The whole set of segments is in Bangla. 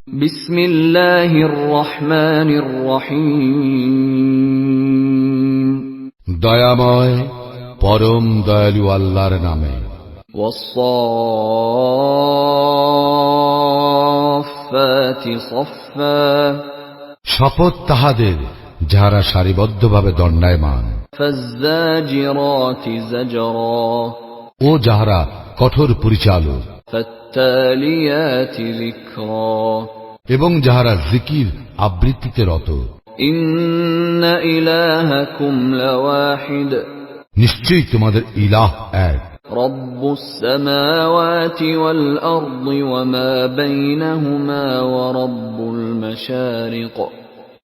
বিসমিল্লাহির রহমানির রহিম। দয়াময় পরম দয়ালু আল্লাহর নামে। ওয়াস-সাফফাতি সাফফা, শপথ তাহাদের যাহারা সারিবদ্ধভাবে দণ্ডায়মান। ফাজ্জাজিরাতি জাজরা, ও যাহারা কঠোর পরিচালক। ফাত্তালিয়াতি যিকরা, এবং যাহারা জিকির আবৃত্তিতে রত। ইন্না ইলাহাকুম লাওয়াহিদ, নিশ্চয়ই তোমাদের ইলাহ এক। রব্বুস সামাওয়াতি ওয়াল আরদি ওয়া মা বাইনাহুমা ওয়া রব্বুল মাশারিক,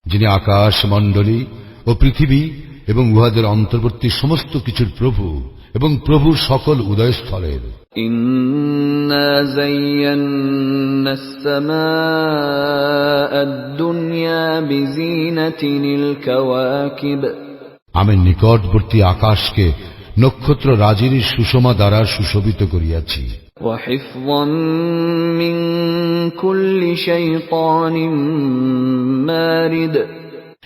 যিনি আকাশ মণ্ডলী ও পৃথিবী এবং উহাদের অন্তর্বর্তী সমস্ত কিছুর প্রভু এবং প্রভু সকল উদয়স্থলের। ইন্না যায়্যানাস সামাআদ দুনিয়া বিজিনাতিনিল কাওয়াকিব, আমি নিকটবর্তী আকাশকে নক্ষত্র রাজির সুষমা দ্বারা সুশোভিত করিয়াছি। ওয়া হিফযান মিন কুল্লি শাইতানিন মারিদ,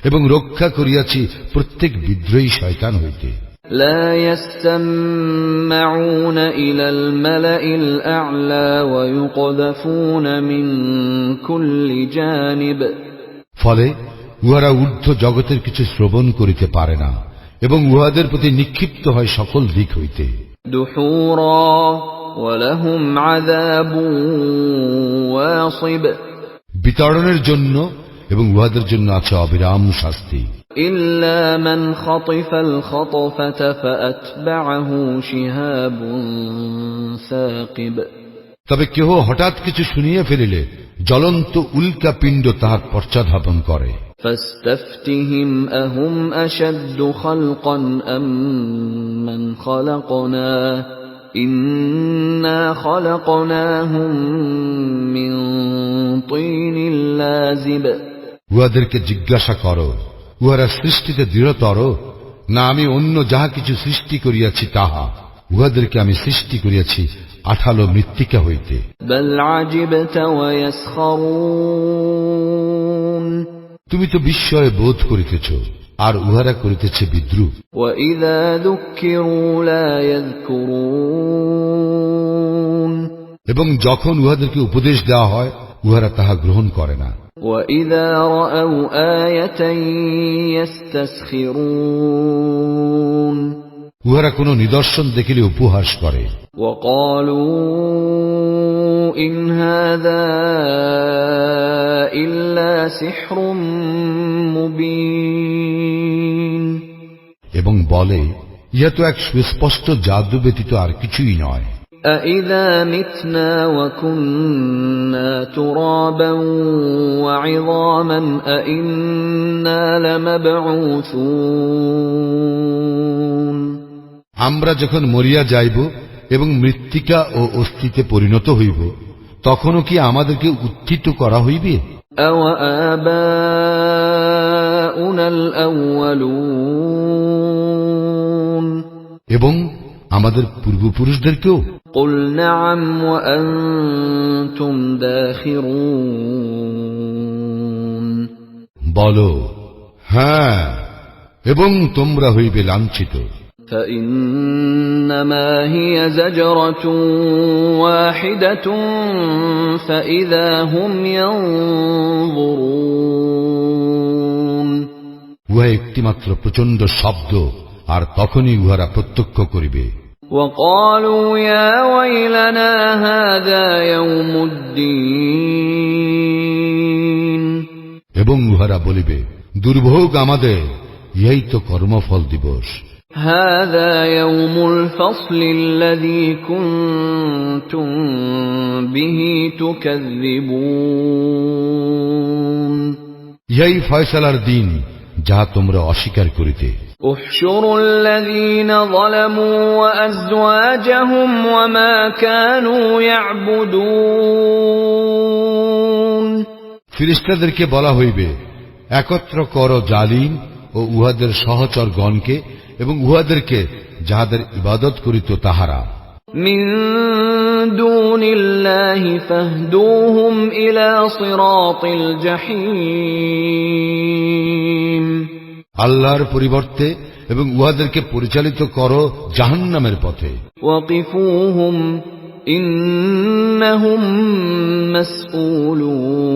এবং রক্ষা করিয়াছি প্রত্যেক বিদ্রোহী শয়তান হইতে। লা ইয়াসমাউনা ইলাল মালাইল আ'লা ওয়া ইউকযাফুনা মিন কুল্লি জানিব, ফলে উহারা ঊর্ধ্ব জগতের কিছু শ্রবণ করিতে পারে না এবং উহাদের প্রতি নিক্ষিপ্ত হয় সকল দিক হইতে। দুহুরা ওয়া লাহুম আযাবুন ওয়াসিব, বিতাড়নের জন্য এবং উহাদের জন্য আছে অবিরাম শাস্তি। ইল্লা মান খাতিফাল খাতফাতা ফাআতবা'হু শিহাবুন সাকিব, তবে কেহ হঠাৎ কিছু শুনিয়া ফেলিলে জ্বলন্ত উল্কা পিণ্ড তাহার পশ্চাদ্ধাবন করে। ফাস্তাফতিহিম আহুম আশাদ্দু খালকান আম মান খালাকনা ইন্না খালাকনাহুম মিন তিনিল লাযিব, উহাদেরকে জিজ্ঞাসা করো, উহারা সৃষ্টিতে দৃঢ়তর না আমি অন্য যাহা কিছু সৃষ্টি করিয়াছি তাহা? উহাদেরকে আমি সৃষ্টি করিয়াছি আঠালো মৃত্তিকা হইতে। বাল আজিবতা ওয়া ইয়াসখারুন, তুমি তো বিস্ময় বোধ করিতেছ আর উহারা করিতেছে বিদ্রূপ। ওয়া ইযা যুক্কিরু লা ইয়াযকুরুন, এবং যখন উহাদেরকে উপদেশ দেওয়া হয় উহারা তাহা গ্রহণ করে না। ওয়া ইযা রাআউ আয়াতান ইস্তাসখিরুন, উহারা কোন নিদর্শন দেখিলে উপহাস করে। ওয়া ক্বালু ইন হাযা ইল্লা সিহরুম মুবিন, এবং বলে ইহা তো এক সুস্পষ্ট জাদু ব্যতীত আর কিছুই নয়। أَإِذَا مِتْنَا وَكُنَّا تُرَابًا وَعِظَامًا أَإِنَّا لَمَبْعُوثُونَ, আমরা যখন মরিয়া যাইব এবং মৃত্তিকা ও অস্থিতে পরিণত হইব তখনও কি আমাদেরকে উত্থিত করা হইবে? أَوَآبَاؤُنَا الْأَوَّلُونَ, এবং আমাদের পূর্বপুরুষদেরকেও? قُلْ نَعَمْ وَأَنْتُمْ دَاخِرُونَ, বলো হ্যাঁ এবং তোমরা হইবে লাঞ্ছিত। فَإِنَّمَا هِيَ زَجْرَةٌ وَاحِدَةٌ فَإِذَا هُمْ يَنظُرُونَ, উহা একটিমাত্র প্রচণ্ড শব্দ আর তখনই উহারা প্রত্যক্ষ করিবে। وَقَالُوا يَا وَيْلَنَا هَذَا يَوْمُ الدِّينِ, এবং উহারা বলিবে দুর্ভোগ আমাদের, ইহাই তো কর্মফল দিবস। هَذَا يَوْمُ الْفَصْلِ الَّذِي كُنْتُمْ بِهِ تُكَذِّبُونَ, ইহাই ফয়সালার দিন যাহা তোমরা অস্বীকার করিতে। احشروا الذين ظلموا وأزواجهم وما كانوا يعبدون, ফিরিস্তাদেরকে বলা হইবে একত্র কর জালিম ও উহাদের সহচরগণকে এবং উহাদেরকে যাহাদের ইবাদত করিত তাহারা। من دون الله فاهدوهم إلى صراط الجحيم আল্লাহর পরিবর্তে এবং উহাদেরকে পরিচালিত করো জাহান্নামের পথে। وقفوهم إنهم مسؤولون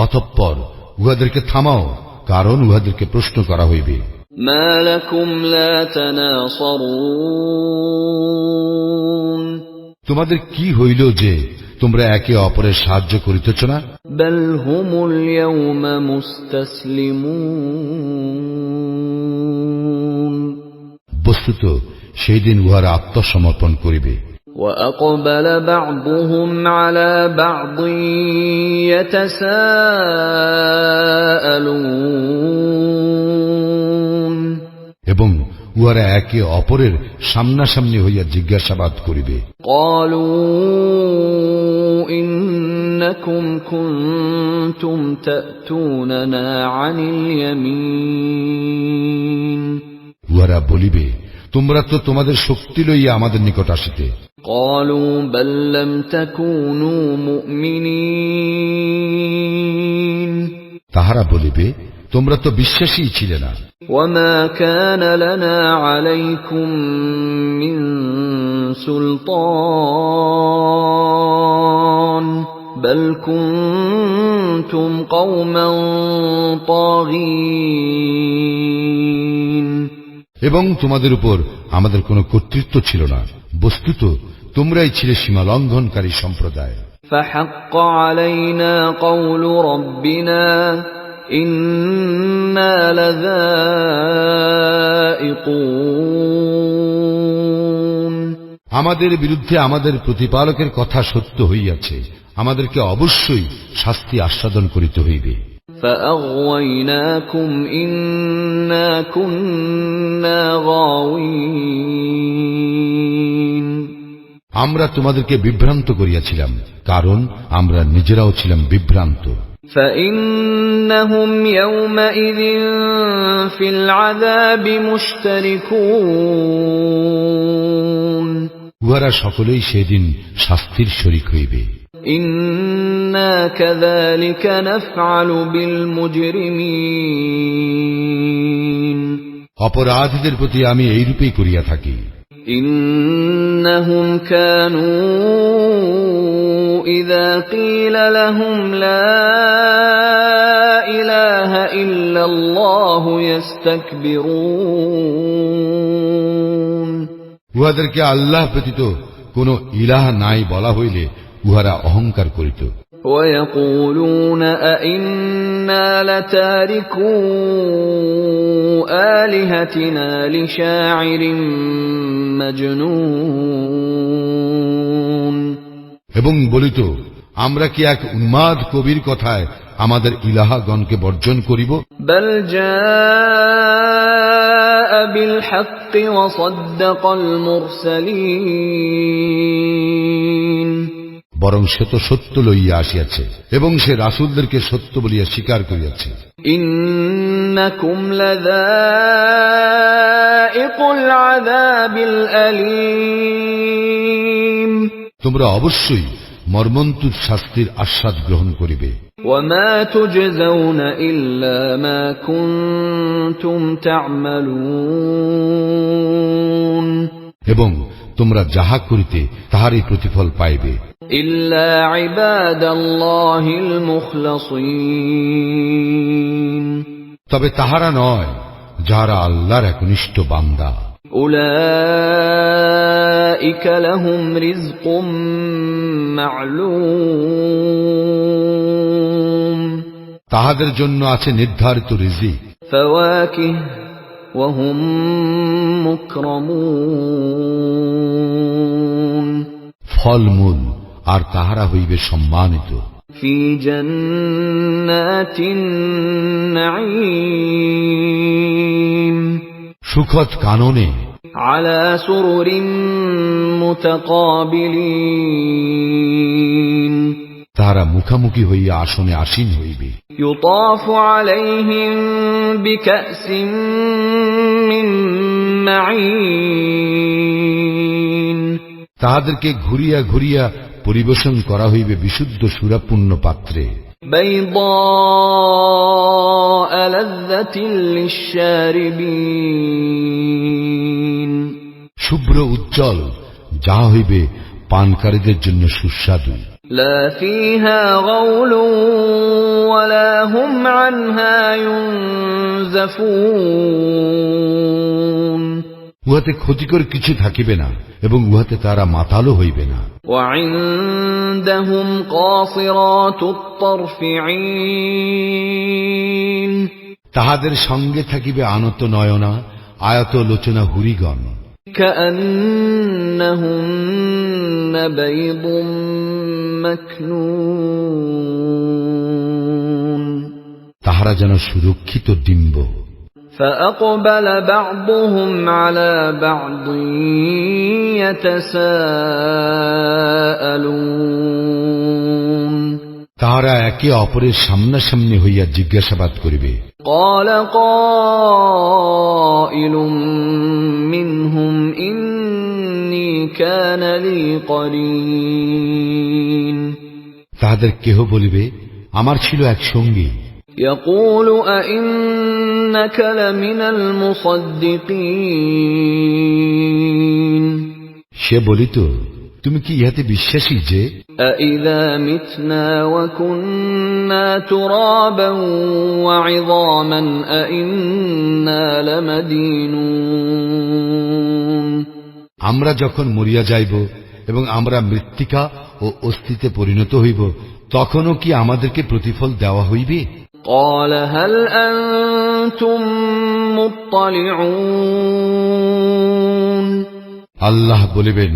অতঃপর উহাদেরকে থামাও, কারণ উহাদেরকে প্রশ্ন করা হইবে। ما لكم لا تناصرون তোমাদের কি হইল যে তোমরা একে অপরের সাহায্য করিতেছ না? بل هم اليوم مستسلمون বস্তুত সেই দিন উহারা আত্মসমর্পণ করিবে। وأقبل بعضهم على بعض يتساءلون এবং উহারা একে অপরের সামনাসামনি হইয়া জিজ্ঞাসাবাদ করিবে। قالوا إنكم كنتم تأتوننا عن اليمين উহারা বলিবে, তোমরা তো তোমাদের শক্তি লইয়া আমাদের নিকট আসিতে। قالوا بل لم تكونوا مؤمنين তাহারা বলিবে, তোমরা তো বিশ্বাসী ছিলে না। وما كان لنا عليكم من سلطان بل كنتم قوما طاغين এবং তোমাদের উপর আমাদের কোনো কর্তৃত্ব ছিল না, বস্তুত তোমরাই ছিলে সীমা লঙ্ঘনকারী সম্প্রদায়। فحق علينا قول ربنا إنا لذائقون আমাদের বিরুদ্ধে আমাদের প্রতিপালকের কথা সত্য হইয়াছে, আমাদেরকে অবশ্যই শাস্তি আস্বাদন করিতে হইবে। فأغويناكم إنا كنا غاوين আমরা তোমাদেরকে বিভ্রান্ত করিয়াছিলাম, কারণ আমরা নিজেরাও ছিলাম বিভ্রান্ত। فإنهم يومئذ في العذاب مشتركون উহারা সকলেই সেদিন শাস্তির শরীক হইবে। إنا كذلك نفعل بالمجرمين অপরাধীদের প্রতি আমি এইরূপেই করিয়া থাকি। إنهم كانوا إذا قيل لهم لا إله إلا الله يستكبرون উহাদেরকে আল্লাহ ব্যতীত কোন ইলাহ নাই বলা হইলে উহারা অহংকার করিত। ويقولون أئنا لتاركو آلهتنا لشاعر مجنون এবং বলিত, আমরা কি এক উন্মাদ কবির কথায় আমাদের ইলাহগণকে বর্জন করিব? بل جاء بالحق وصدق المرسلين বরং সে তো সত্য লইয়া আসিয়াছে এবং সে রাসূলদেরকে সত্য বলিয়া স্বীকার করিয়াছে। إنكم لذائق العذاب الأليم তোমরা অবশ্যই মর্মন্তুদ শাস্তির আস্বাদ গ্রহণ করিবে। وما تجزون إلا ما كنتم تعملون এবং তোমরা যাহা করিতে তাহারই প্রতিফল পাইবে। إلا عباد الله المخلصين তবে তাহারা নয় যাহারা আল্লাহর একনিষ্ঠ বান্দা। أولئك لهم رزق معلوم তাহাদের জন্য আছে নির্ধারিত রিজিক। فواكه وهم مكرمون ফলমূল আর তাহারা হইবে সম্মানিত। في جنات النعيم সুখদ কাননে على سرر متقابلين তাহারা মুখামুখি হইয়া আসনে আসীন হইবে। يطاف عليهم بكأس من معين তাহাদেরকে ঘুরিয়া ঘুরিয়া পরিবেশন করা হইবে বিশুদ্ধ সুরাপূর্ণ পাত্রে, بيضاء لذة للشاربين শুভ্র উজ্জ্বল, যাহা হইবে পানকারীদের জন্য সুস্বাদু। لا فيها غول ولا هم عنها ينزفون উহাতে ক্ষতিকর কিছু থাকিবে না এবং উহাতে তারা মাতালও হইবে না। وعندهم قاصرات الطرف عين তাহাদের সঙ্গে থাকিবে আনত নয়না, আয়ত লোচনা হুরিগণ, كأنهن بيض مكنون তাহারা যেন সুরক্ষিত ডিম্ব। فأقبل بعضهم على بعض يتساءلون তাহারা একে অপরের সামনাসামনি হইয়া জিজ্ঞাসাবাদ করিবে। قال قائل منهم إني كان لي قرين তাহাদের কেহ বলিবে, আমার ছিল এক সঙ্গী। يقول أئنك لمن المصدقين সে বলিত, তুমি কি ইহাতে বিশ্বাসী যে أإذا متنا وكنا ترابا وعظاما أإنا لمدينون আমরা যখন মরিয়া যাইব এবং আমরা মৃত্তিকা ও অস্থিতে পরিণত হইব, তখনও কি আমাদেরকে প্রতিফল দেওয়া হইবে? قال هل أنتم مطلعون আল্লাহ বলিবেন,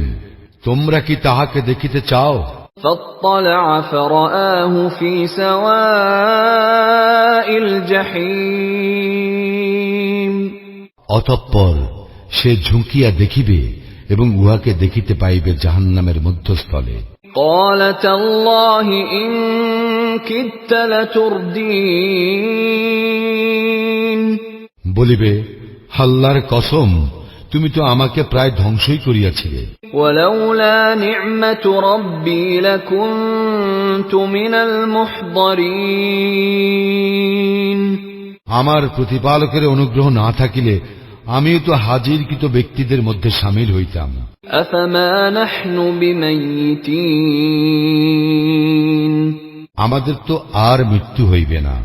তোমরা কি তাহাকে দেখিতে চাও? فاطلع فرآه في سواء الجحيم অতঃপর সে ঝুঁকিয়া দেখিবে এবং উহাকে দেখিতে পাইবে জাহান্নামের মধ্যস্থলে। قال تالله إن كدت لتردين বলিবে, আল্লাহর কসম, তুমি তো আমাকে প্রায় ধ্বংসই করিয়াছিলে। ولولا نعمة ربي لكنت من المحضرين আমার প্রতিপালকের অনুগ্রহ না থাকিলে আমিও তো হাজিরকৃত ব্যক্তিদের মধ্যে সামিল হইতাম। أفما نحن بميتين আমাদের তো আর মৃত্যু হইবে না,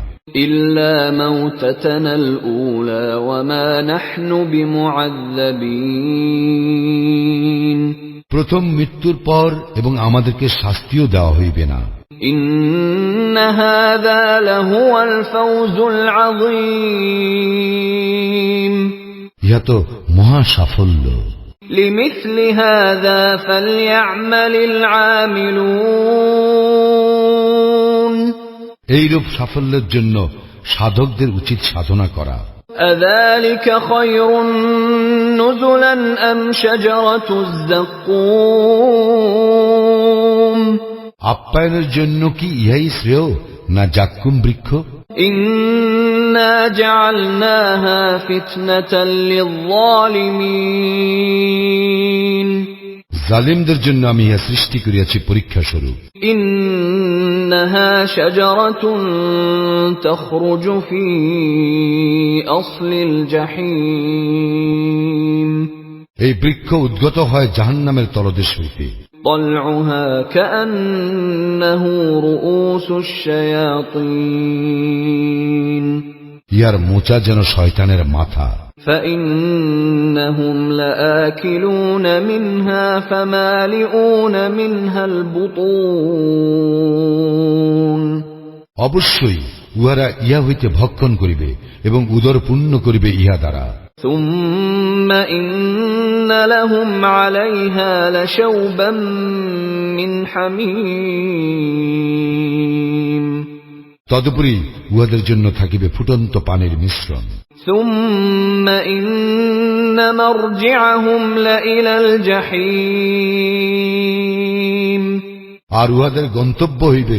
إلا موتتنا الأولى وما نحن بمعذبين প্রথম মৃত্যুর পর এবং আমাদেরকে শাস্তিও দেওয়া হইবে না। إن هذا لهو الفوز العظيم ইহা তো মহা সাফল্য। لمثل هذا فليعمل العاملون এইরূপ সাফল্যের জন্য সাধকদের উচিত সাধনা করা। أذلك خير نزلا أم شجرة الزقوم আপ্যায়নের জন্য কি ইহাই শ্রেয় না জাক্কুম বৃক্ষ? إنا جعلناها فتنة للظالمين জালিমদের জন্য আমি ইহা সৃষ্টি করিয়াছি পরীক্ষা স্বরূপ। إنها شجرة تخرج في أصل الجحيم এই বৃক্ষ উদ্গত হয় জাহান্নামের তলদেশ হইতে। طلعها كأنه رؤوس الشياطين ইহার মোচা যেন শয়তানের মাথা। فإنهم لآكلون منها فمالئون منها البطون অবশ্যই উহারা ইহা হইতে ভক্ষণ করিবে এবং উদর পূর্ণ করিবে ইহা দ্বারা। ثم إن لهم عليها لشوبا من حميم তদুপরি উহাদের জন্য থাকিবে ফুটন্ত পানির মিশ্রণ। ثم إن مرجعهم لإلى الجحيم আর উহাদের গন্তব্য হইবে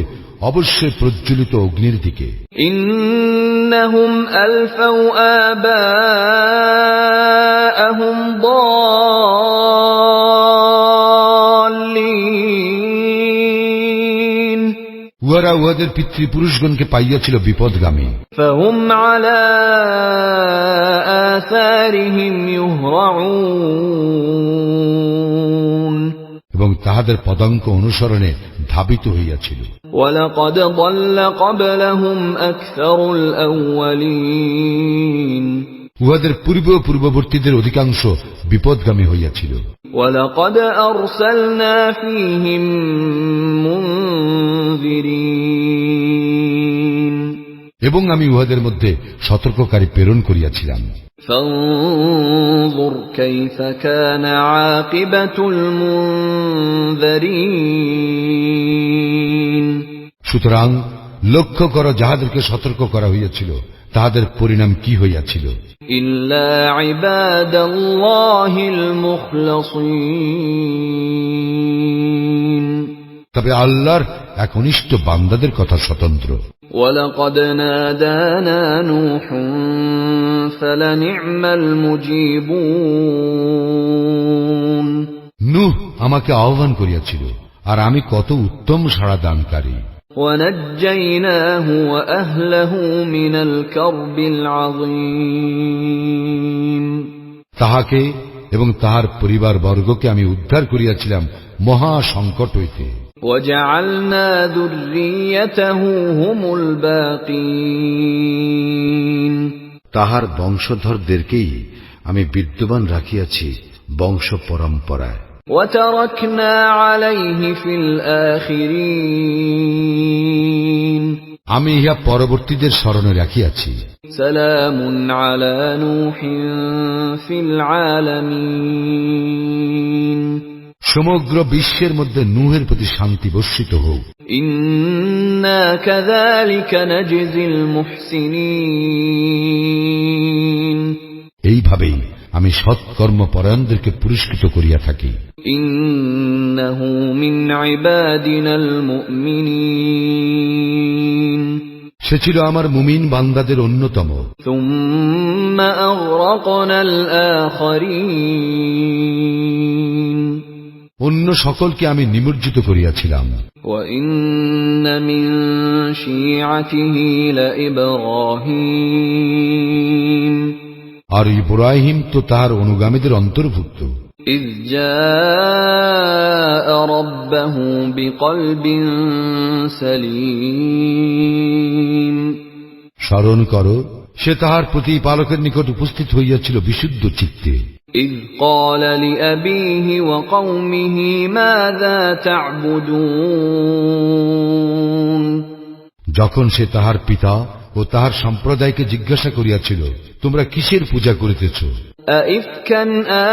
অবশ্যই প্রজ্বলিত অগ্নির দিকে। إنهم ألفوا آباءهم উহারা উহাদের পিতৃপুরুষগণকে পাইয়াছিল বিপদগামী, فهم على آثارهم يهرعون এবং তাহাদের পদাঙ্ক অনুসরণে ধাবিত হইয়াছিল। ولقد ضل قبلهم أكثر الأولين উহাদের পূর্ববর্তীদের অধিকাংশ বিপদগামী হইয়াছিল। ولقد أرسلنا فيهم منذرين এবং আমি উহাদের মধ্যে সতর্ককারী প্রেরণ করিয়াছিলাম। فانظر كيف كان عاقبة المنذرين সুতরাং লক্ষ্য কর, যাহাদেরকে সতর্ক করা হইয়াছিল তাহাদের পরিণাম কি হইয়াছিল। إلا عباد الله المخلصين তবে আল্লাহর একনিষ্ঠ বান্দাদের কথা স্বতন্ত্র। ولقد نادانا نوح فلنعم المجيبون নূহ আমাকে আহ্বান করিয়াছিল, আর আমি কত উত্তম সাড়া দানকারী। ونجيناه وأهله من الكرب العظيم তাহাকে এবং তাহার পরিবার বর্গকে আমি উদ্ধার করিয়াছিলাম মহা সংকট হইতে। وجعلنا ذريته هم الباقين তাহার বংশধরদেরকেই আমি বিদ্যমান রাখিয়াছি বংশ পরম্পরায়। وتركنا عليه في الآخرين আমি ইহা পরবর্তীদের স্মরণে রাখিয়াছি। سلام على نوح في العالمين সমগ্র বিশ্বের মধ্যে নূহের প্রতি শান্তি বর্ষিত হোক। إنا كذلك نجزي المحسنين এইভাবেই আমি সৎকর্ম পরায়ণদেরকে পুরস্কৃত করিয়া থাকি। إنه من عبادنا المؤمنين সে ছিল আমার মুমিন বান্দাদের অন্যতম। ثم أغرقنا الآخرين অন্য সকলকে আমি নিমজ্জিত করিয়াছিলাম। وإن من شيعته لإبراهيم আর ইব্রাহিম তো তাহার অনুগামীদের অন্তর্ভুক্ত। إذ جاء ربه بقلب سليم স্মরণ করো, সে তাহার প্রতিপালকের নিকট উপস্থিত হইয়াছিল বিশুদ্ধ চিত্তে। إذ قال لأبيه وقومه ماذا تعبدون যখন সে তাহার পিতা ও তাহার সম্প্রদায়কে জিজ্ঞাসা করিয়াছিল, তোমরা কিসের পূজা করিতেছ? أئفكا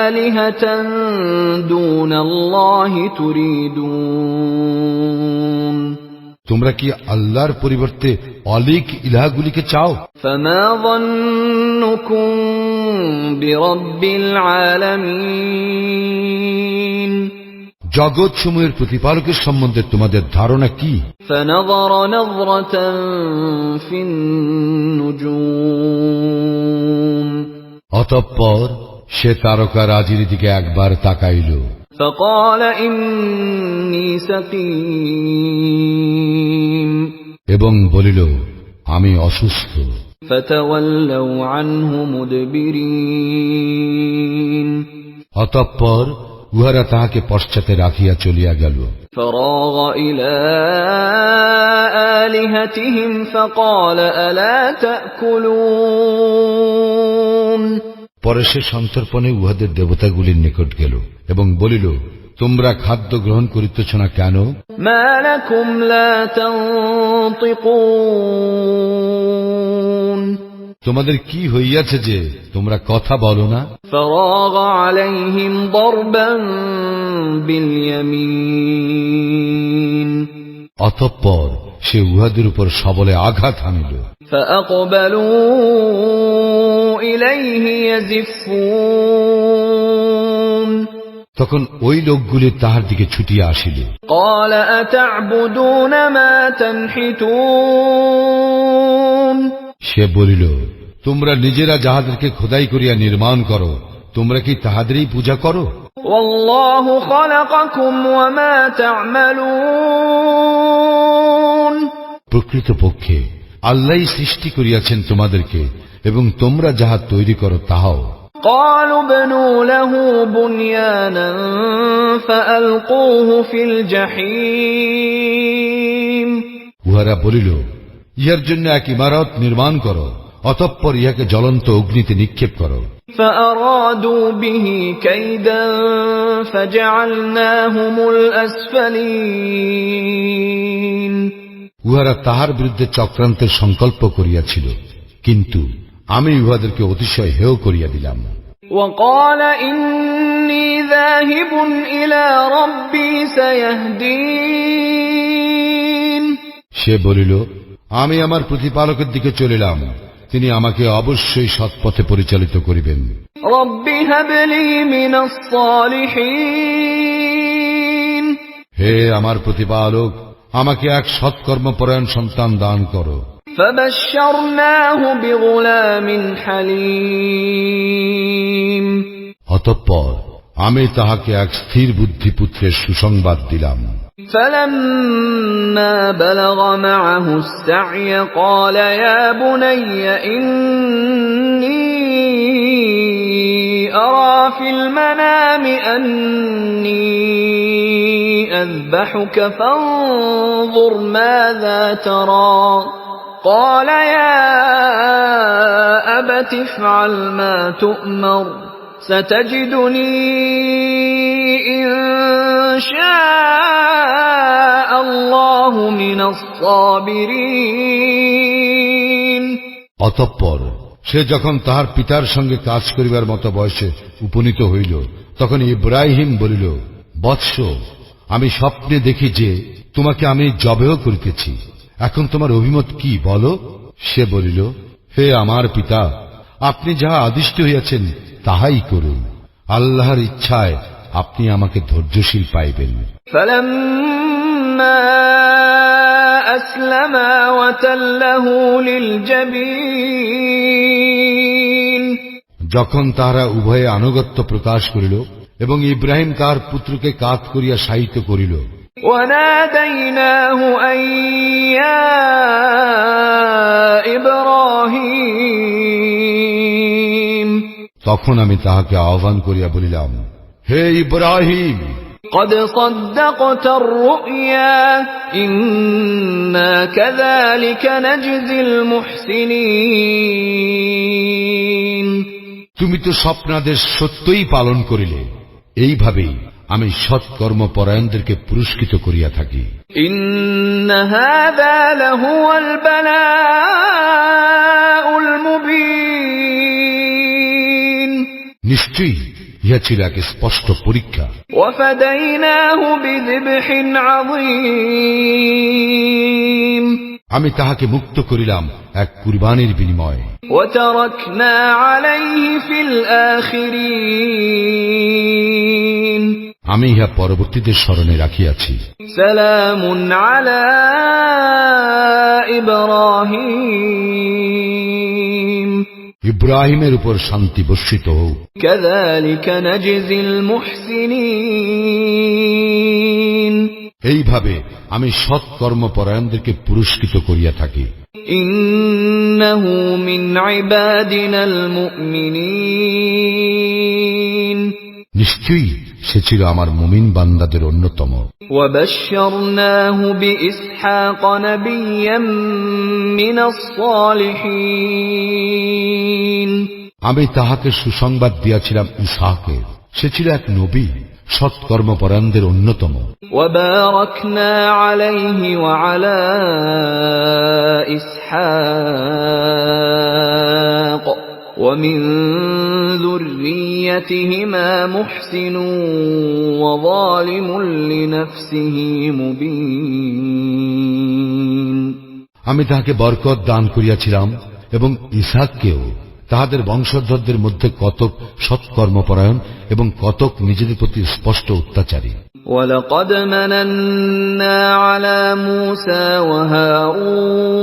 آلهة دون الله تريدون তোমরা কি আল্লাহর পরিবর্তে অলিক ইলাহগুলিকে চাও? فما ظنكم برب العالمين জগৎ সমূহের প্রতিপালকের সম্বন্ধে তোমাদের ধারণা কি? فنظر نظرة في النجوم অতঃপর সে তারকা রাজির দিকে একবার তাকাইল। فقال إني سقيم এবং বলিল, আমি অসুস্থ। فتولوا عنه مدبرين অতঃপর উহারা তাহাকে পশ্চাতে রাখিয়া চলিয়া গেল। فراغ إلى آلهتهم فقال ألا تأكلون পরে সে সন্তর্পণে উহাদের দেবতাগুলির নিকট গেল এবং বলিল, তোমরা খাদ্য গ্রহণ করিতেছ না কেন? ما لكم لا تنطقون তোমাদের কি হইয়াছে যে তোমরা কথা বলো না? فراغ عليهم ضربا باليمين অতঃপর সে উহাদের উপর সবলে আঘাত হানিল। فأقبلوا إليه يزفون তখন ওই লোকগুলি তাহার দিকে ছুটিয়া আসিল। قال أتعبدون ما تنحتون সে বলিল, তোমরা নিজেরা যাহাদেরকে খোদাই করিয়া নির্মাণ করো, তোমরা কি তাহাদেরই পূজা করো? والله خلقكم وما تعملون প্রকৃতপক্ষে আল্লাহই সৃষ্টি করিয়াছেন তোমাদেরকে, এবং তোমরা যাহা তৈরি করো তাহাও। قالوا ابنوا له بنيانا فألقوه في الجحيم উহারা বলিল, ইহার জন্য এক ইমারত নির্মাণ করো, অতঃপর ইহাকে জ্বলন্ত অগ্নিতে নিক্ষেপ করো। فأرادوا به كيدا فجعلناهم الأسفلين উহারা তাহার বিরুদ্ধে চক্রান্তের সংকল্প করিয়াছিল, কিন্তু আমি উহাদেরকে অতিশয় হেয় করিয়া দিলাম। وقال إني ذاهب إلى ربي سيهدين সে বলিল, আমি আমার প্রতিপালকের দিকে চলিলাম, তিনি আমাকে অবশ্যই সৎপথে পরিচালিত করিবেন। رب هب لي من الصالحين হে আমার প্রতিপালক, আমাকে এক সৎকর্মপরায়ণ সন্তান দান করো। فبشرناه بغلام حليم অতঃপর আমি তাহাকে এক স্থির বুদ্ধি পুত্রের সুসংবাদ দিলাম। فلما بلغ معه السعي قال يا بني إني أرى في المنام أني أذبحك فانظر ماذا ترى قال يا أبت افعل ما تؤمر ستجدني إن شاء الله من الصابرين অতঃপর সে যখন তাহার পিতার সঙ্গে কাজ করিবার মতো বয়সে উপনীত হইল, তখন ইব্রাহিম বলিল, বৎস, আমি স্বপ্নে দেখি যে তোমাকে আমি জবেহ করিতেছি, এখন তোমার অভিমত কি বলো? সে বলিল, হে আমার পিতা, আপনি যাহা আদিষ্ট হইয়াছেন তাহাই করুন, আল্লাহর ইচ্ছায় আপনি আমাকে ধৈর্যশীল পাইবেন। فلما أسلما وتله للجبين যখন তাহারা উভয়ে আনুগত্য প্রকাশ করিল এবং ইব্রাহিম তাহার পুত্রকে কাত করিয়া শায়িত করিল, وناديناه أن يا إبراهيم তখন আমি তাহাকে আহ্বান করিয়া বলিলাম, হে ইব্রাহিম, قد صدقت الرؤيا إنا كذلك نجزي المحسنين তুমি তো স্বপ্নাদেশ সত্যই পালন করিলে, এইভাবেই আমি সৎকর্মপরায়ণদেরকে পুরস্কৃত করিয়া থাকি। إن هذا لهو البلاء المبين নিশ্চয়ই ইহা ছিল এক স্পষ্ট পরীক্ষা। وفديناه بذبح عظيم আমি তাহাকে মুক্ত করিলাম এক কুরবানির বিনিময়ে। وتركنا عليه في الآخرين আমি ইহা পরবর্তীদের স্মরণে রাখিয়াছি। سلام على إبراهيم ইব্রাহিমের উপর শান্তি বর্ষিত হোক। كذلك نجزي المحسنين এইভাবে আমি সৎকর্মপরায়ণদেরকে পুরস্কৃত করিয়া থাকি। إنه من عبادنا المؤمنين নিশ্চয়ই সে ছিল আমার মুমিন বান্দাদের অন্যতম। وبشرناه بإسحاق نبيا من الصالحين আমি তাহাকে সুসংবাদ দিয়াছিলাম ইসহাকের, সে ছিল এক নবী, সৎকর্মপরায়ণদের অন্যতম। وباركنا عليه وعلى إسحاق ومن ذريتهما محسن وظالم لنفسه مبين আমি তাহাকে বরকত দান করিয়াছিলাম এবং ইসহাককেও। তাহাদের বংশধরদের মধ্যে কতক সৎকর্মপরায়ণ এবং কতক নিজেদের প্রতি স্পষ্ট অত্যাচারী। ولقد مننا على موسى وهارون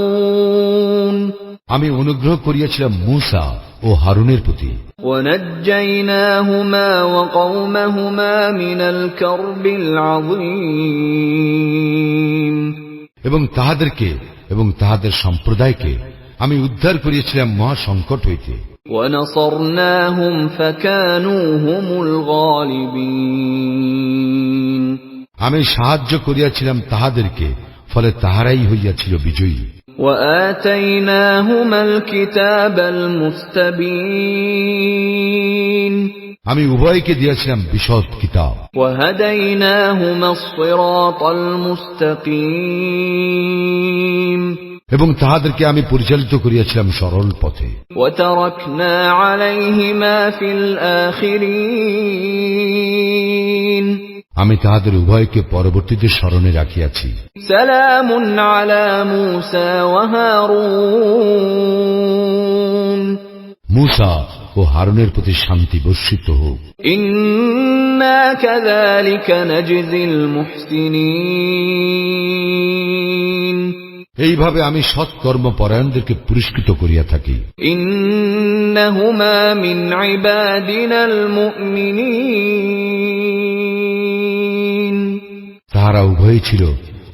আমি অনুগ্রহ করিয়াছিলাম মূসা ও হারুনের প্রতি। ونجيناهما وقومهما من الكرب العظيم এবং তাহাদেরকে এবং তাহাদের সম্প্রদায়কে আমি উদ্ধার করিয়েছিলাম মহা সংকট হইতে। وَنَصَرْنَاهُمْ فَكَانُوا هُمُ الْغَالِبِينَ আমি সাহায্য করিয়াছিলাম তাহাদেরকে, ফলে তাহারাই হইয়াছিল বিজয়ী। وَآتَيْنَاهُمَا الْكِتَابَ الْمُسْتَبِينَ আমি উভয়কে দিয়েছিলাম বিশদ কিতাব। وَهَدَيْنَاهُمَا الصِّرَاطَ الْمُسْتَقِيمَ এবং তাহাদেরকে আমি পরিচালিত করিয়াছিলাম সরল পথে। وَتَرَكْنَا عَلَيْهِمَا فِي الْآخِرِينَ আমি তাহাদের উভয়কে পরবর্তীতে স্মরণে রাখিয়াছি। سَلَامٌ عَلَى مُوسَى وَهَارُونَ মূসা ও হারুনের প্রতি শান্তি বর্ষিত হোক। إِنَّا كَذَلِكَ نَجْزِي الْمُحْسِنِينَ এইভাবে আমি সৎকর্ম পরায়ণদেরকে পুরস্কৃত করিয়া থাকি। إِنَّهُمَا مِنْ عِبَادِنَا الْمُؤْمِنِينَ তাহারা উভয়ই ছিল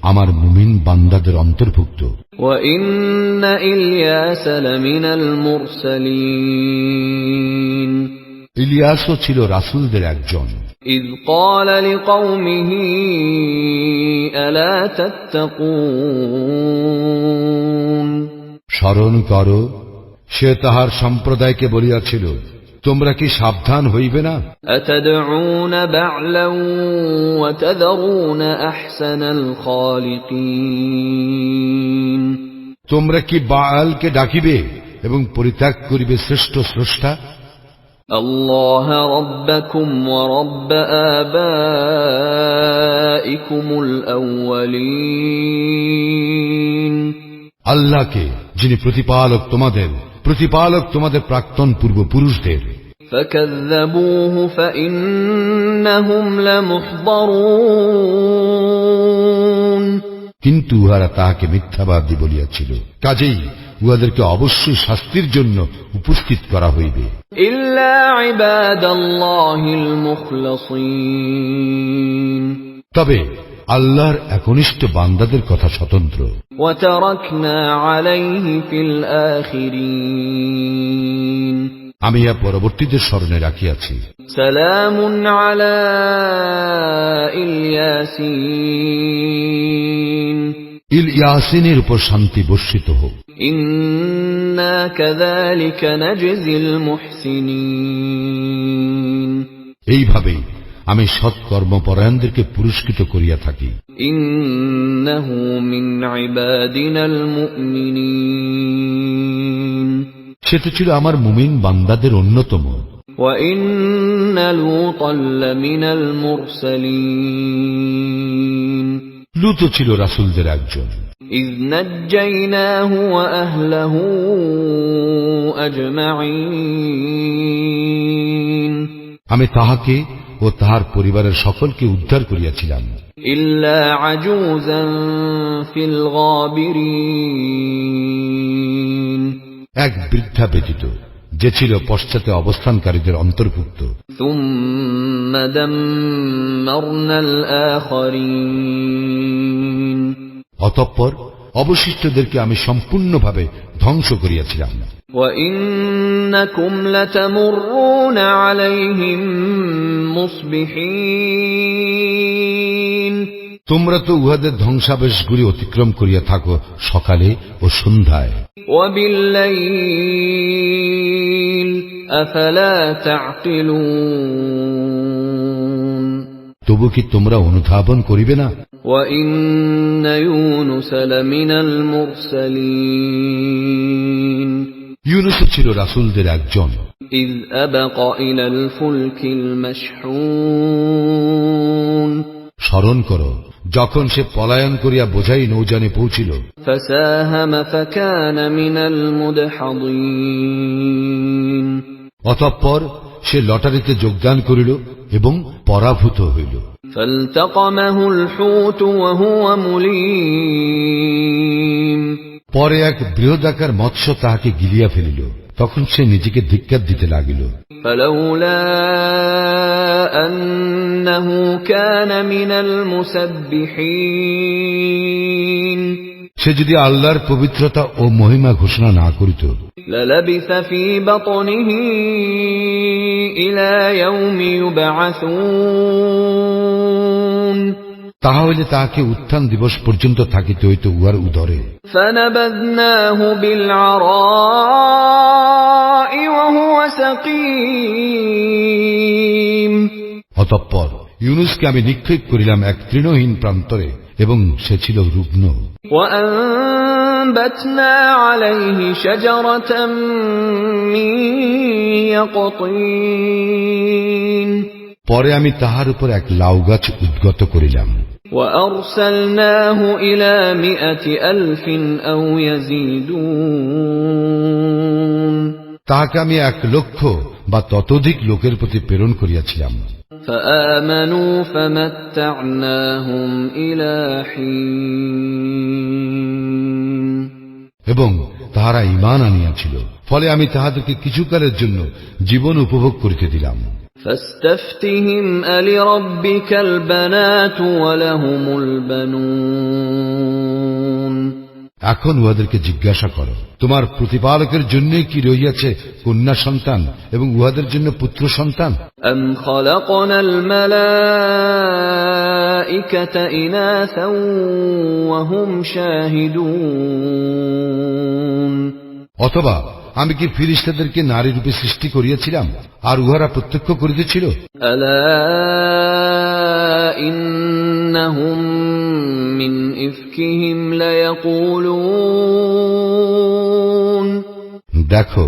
আমার মুমিন বান্দাদের অন্তর্ভুক্ত। وَإِنَّ إِلْيَاسَ لَمِنَ الْمُرْسَلِينَ ইলিয়াসও ছিল রাসূলদের একজন। إِذْ قَالَ لِقَوْمِهِ أَلَا تَتَّقُونَ স্মরণ করো, সে তাহার সম্প্রদায়কে বলিয়াছিল, তোমরা কি সাবধান হইবে না? أَتَدْعُونَ بَعْلًا وَتَذَرُونَ أَحْسَنَ الْخَالِقِينَ তোমরা কি বাআলকে ডাকিবে এবং পরিত্যাগ করিবে শ্রেষ্ঠ স্রষ্টা? اللَّهَ رَبَّكُمْ وَرَبَّ آبَائِكُمُ الْأَوَّلِينَ আল্লাহকে, যিনি প্রতিপালক তোমাদের প্রাক্তন পূর্বপুরুষদের। فَكَذَّبُوهُ فَإِنَّهُمْ لَمُحْضَرُونَ কিন্তু উহারা তাহাকে মিথ্যাবাদী বলিয়াছিল, কাজেই উহাদেরকে অবশ্যই শাস্তির জন্য উপস্থিত করা হইবে। إِلَّا عِبَادَ اللَّهِ الْمُخْلَصِينَ তবে আল্লাহর একনিষ্ঠ বান্দাদের কথা স্বতন্ত্র। وَتَرَكْنَا عَلَيْهِ فِي الْآخِرِينَ আমি ইহা পরবর্তীদের স্মরণে রাখিয়াছি। سَلَامٌ عَلَى الْيَاسِينَ ইলিয়াসিনের উপর শান্তি বর্ষিত হোক। إِنَّا كَذَلِكَ نَجْزِي الْمُحْسِنِينَ এইভাবেই আমি সৎকর্মপরায়ণদেরকে পুরস্কৃত করিয়া থাকি। إِنَّهُ مِنْ عِبَادِنَا الْمُؤْمِنِينَ সে তো ছিল আমার মুমিন বান্দাদের অন্যতম। وَإِنَّ لُوطًا لَمِنَ الْمُرْسَلِينَ লূত ছিল রাসূলদের একজন। إِذْ نَجَّيْنَاهُ وَأَهْلَهُ أَجْمَعِينَ আমি তাহাকে ও তাহার পরিবারের সকলকে উদ্ধার করিয়াছিলাম, إِلَّا عَجُوزًا فِي الْغَابِرِينَ এক বৃদ্ধা ব্যতীত, যে ছিল পশ্চাতে অবস্থানকারীদের অন্তর্ভুক্ত। ثُمَّ دَمَّرْنَا الْآخَرِينَ অতঃপর অবশিষ্টদেরকে আমি সম্পূর্ণভাবে ধ্বংস করিয়াছিলাম। وَإِنَّكُمْ لَتَمُرُّونَ عَلَيْهِمْ مُصْبِحِينَ তোমরা তো উহাদের ধ্বংসাবেশগুলি অতিক্রম করিয়া থাকো সকালে ও সন্ধ্যায়। وَبِاللَّيْلِ أَفَلَا تَعْقِلُونَ তবু কি তোমরা অনুধাবন করিবে না? وَإِنَّ يُونُسَ لَمِنَ الْمُرْسَلِينَ ইউনুস ছিল রাসূলদের একজন। إِذْ أَبَقَ إِلَى الْفُلْكِ الْمَشْحُونِ স্মরণ করো, যখন সে পলায়ন করিয়া বোঝাই নৌযানে পৌঁছিল। فَسَاهَمَ فَكَانَ مِنَ الْمُدْحَضِينَ অতঃপর সে লটারিতে যোগদান করিল এবং পরাভূত হইল। فَالْتَقَمَهُ الْحُوتُ وَهُوَ مُلِيمٌ পরে এক বৃহদাকার মৎস্য তাহাকে গিলিয়া ফেলিল, তখন সে নিজেকে ধিক্কার দিতে লাগিল। فَلَوْلَا أَنَّهُ كَانَ مِنَ الْمُسَبِّحِينَ সে যদি আল্লাহর পবিত্রতা ও মহিমা ঘোষণা না করিত, للبث في بطنه إلى يوم يبعثون তাহলে তাহাকে উত্থান দিবস পর্যন্ত থাকিতে হইত উহার উদরে। فنبذناه بالعراء وهو سقيم অতঃপর ইউনুসকে আমি নিক্ষেপ করিলাম এক তৃণহীন প্রান্তরে, এবং সে ছিল রুগ্ন। وأنبتنا عليه شجرة من يقطين পরে আমি তাহার উপর এক লাউ গাছ উদ্গত করিলাম। وأرسلناه إلى 100,000 أو يزيدون তাহাকে আমি 1,00,000 বা ততোধিক লোকের প্রতি প্রেরণ করিয়াছিলাম। فآمنوا فمتعناهم إلى حين এবং তাহারা ঈমান আনিয়াছিল, ফলে আমি তাহাদেরকে কিছুকালের জন্য জীবন উপভোগ করিতে দিলাম। فاستفتهم ألربك البنات ولهم البنون এখন উহাদেরকে জিজ্ঞাসা করো, তোমার প্রতিপালকের জন্য কি রহিয়াছে কন্যা সন্তান এবং উহাদের জন্য পুত্র সন্তান? أم خلقنا الملائكة إناثا وهم شاهدون অথবা আমি কি ফিরিস্তাদেরকে নারী রূপে সৃষ্টি করিয়াছিলাম আর উহারা প্রত্যক্ষ করিতেছিল? ألا إنهم من إفكهم ليقولون দেখো,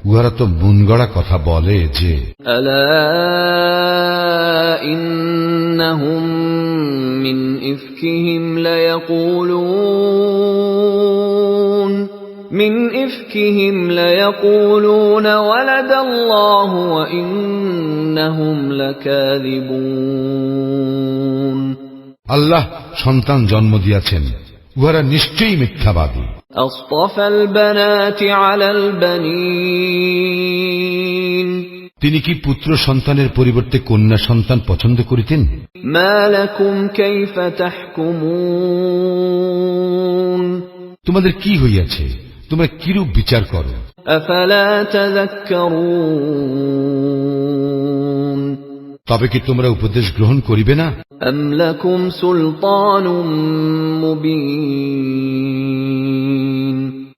উহারা তো মনগড়া কথা বলে যে, ألا إنهم من إفكهم ليقولون من إفكهم ليقولون ولد الله وإنهم لكاذبون আল্লাহ সন্তান জন্ম দিয়াছেন, উহারা নিশ্চয়ই মিথ্যাবাদী। أصطفى البنات على البنين তিনি কি পুত্র সন্তানের পরিবর্তে কন্যা সন্তান পছন্দ করিতেন? ما لكم كيف تحكمون তোমাদের কি হইয়াছে? তোমরা কিরূপ বিচার করো? أفلا تذكرون তবে কি তোমরা উপদেশ গ্রহণ করিবে না? أم لكم سلطان مبين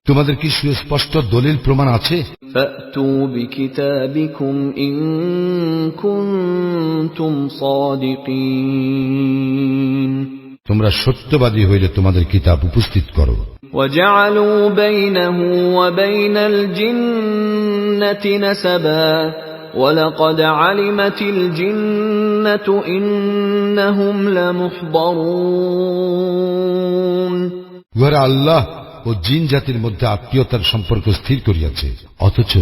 তোমাদের কি সুস্পষ্ট দলিল প্রমাণ আছে? فأتوا بكتابكم إن كنتم صادقين তোমরা সত্যবাদী হইলে তোমাদের কিতাব উপস্থিত করো। وجعلوا بينه وبين الجنة نسبا ولقد علمت الجنة إنهم لمحضرون উহারা আল্লাহ ও জিন জাতির মধ্যে আত্মীয়তার সম্পর্ক স্থির করিয়াছে, অথচ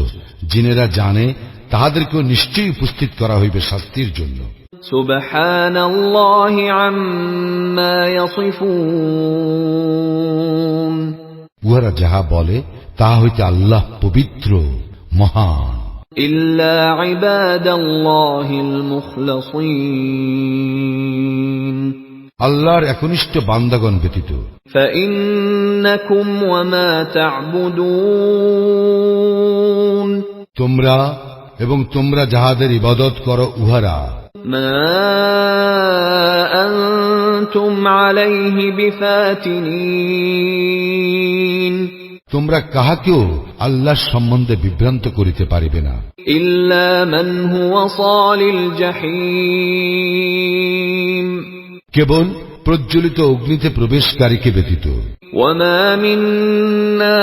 জিনেরা জানে তাহাদেরকেও নিশ্চয়ই উপস্থিত করা হইবে শাস্তির জন্য। سبحان الله عما يصفون উহারা যাহা বলে তাহা হইতে আল্লাহ পবিত্র মহান। إلا عباد الله المخلصين আল্লাহর একনিষ্ঠ বান্দাগণ ব্যতীত। فإنكم وما تعبدون তোমরা এবং তোমরা যাহাদের ইবাদত করো উহারা ما أنتم عليه بفاتنين তোমরা কাহাকেও আল্লাহর সম্বন্ধে বিভ্রান্ত করিতে পারিবে না, إلا من هو صال الجحيم কেবল প্রজ্বলিত অগ্নিতে প্রবেশকারীকে ব্যতীত। وما منا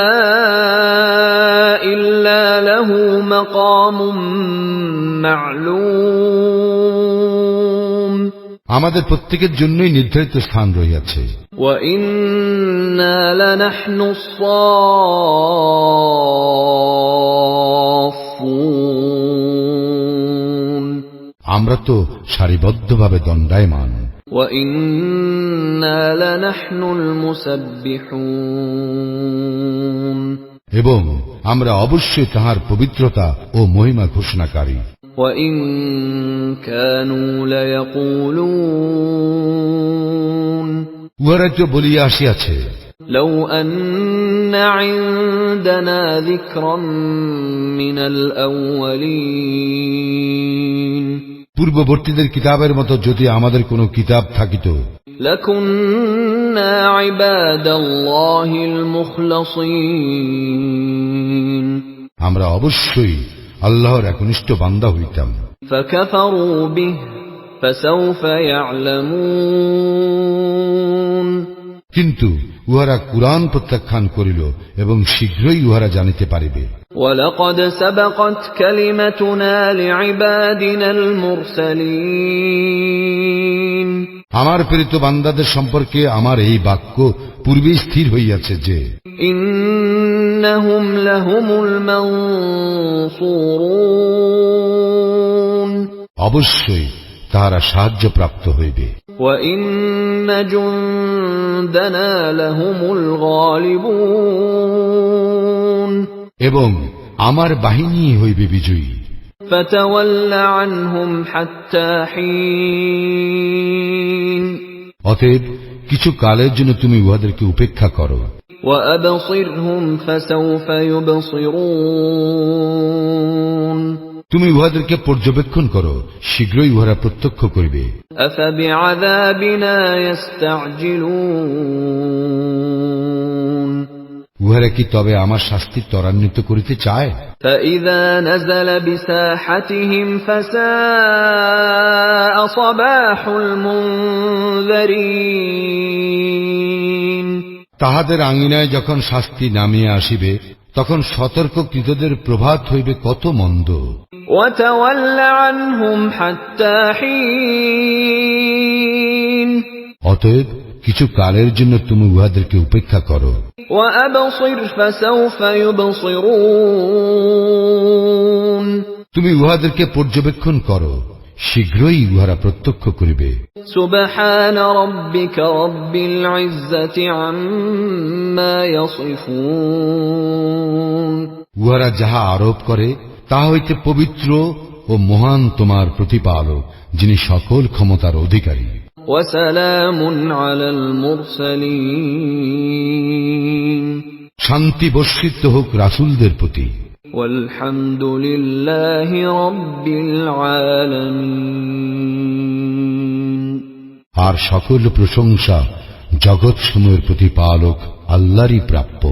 إلا له مقام معلوم আমাদের প্রত্যেকের জন্যই নির্ধারিত স্থান রহিয়াছে। وإنا لنحن الصافون আমরা তো সারিবদ্ধভাবে দণ্ডায়মান। وإنا لنحن المسبحون এবং আমরা অবশ্যই তাহার পবিত্রতা ও মহিমা ঘোষণাকারী। وإن كانوا ليقولون উহারা তো বলিয়া আসিয়াছে, لو أن عندنا ذكرا من الأولين পূর্ববর্তীদের কিতাবের মতো যদি আমাদের কোনো কিতাব থাকিত, لكنا عباد الله المخلصين আমরা অবশ্যই আল্লাহর একনিষ্ঠ বান্দা হইতাম। فكفروا به فسوف يعلمون কিন্তু উহারা কুরআন প্রত্যাখ্যান করিল এবং শীঘ্রই উহারা জানিতে পারিবে। ولقد سبقت كلمتنا لعبادنا المرسلين আমার প্রেরিত বান্দাদের সম্পর্কে আমার এই বাক্য পূর্বেই স্থির হইয়াছে যে إنهم لهم المنصورون অবশ্যই তাহারা সাহায্যপ্রাপ্ত হইবে। وإن جندنا لهم الغالبون এবং আমার বাহিনী হইবে বিজয়ী। فتول عنهم حتى حين অতএব কিছু কালের জন্য তুমি উহাদেরকে উপেক্ষা করো। وأبصرهم فسوف يبصرون তুমি উহাদেরকে পর্যবেক্ষণ করো, শীঘ্রই উহারা প্রত্যক্ষ করিবে। أفبعذابنا يستعجلون উহারা কি তবে আমার শাস্তি ত্বরান্বিত করিতে চায়? فإذا نزل بساحتهم فساء صباح المنذرين তাহাদের আঙিনায় যখন শাস্তি নামিয়া আসিবে, তখন সতর্ককৃতদের প্রভাত হইবে কত মন্দ। وتول عنهم حتى حين অতএব কিছু কালের জন্য তুমি উহাদেরকে উপেক্ষা করো। وأبصر فسوف يبصرون তুমি উহাদেরকে পর্যবেক্ষণ করো, শীঘ্রই উহারা প্রত্যক্ষ করিবে। سبحان ربك رب العزة عما يصفون উহারা যাহা আরোপ করে তাহা হইতে পবিত্র ও মহান তোমার প্রতিপালক, যিনি সকল ক্ষমতার অধিকারী। وسلام على المرسلين শান্তি বর্ষিত হোক রাসূলদের প্রতি। والحمد لله رب العالمين আর সকল প্রশংসা জগৎসমূহের প্রতিপালক আল্লাহরই প্রাপ্য।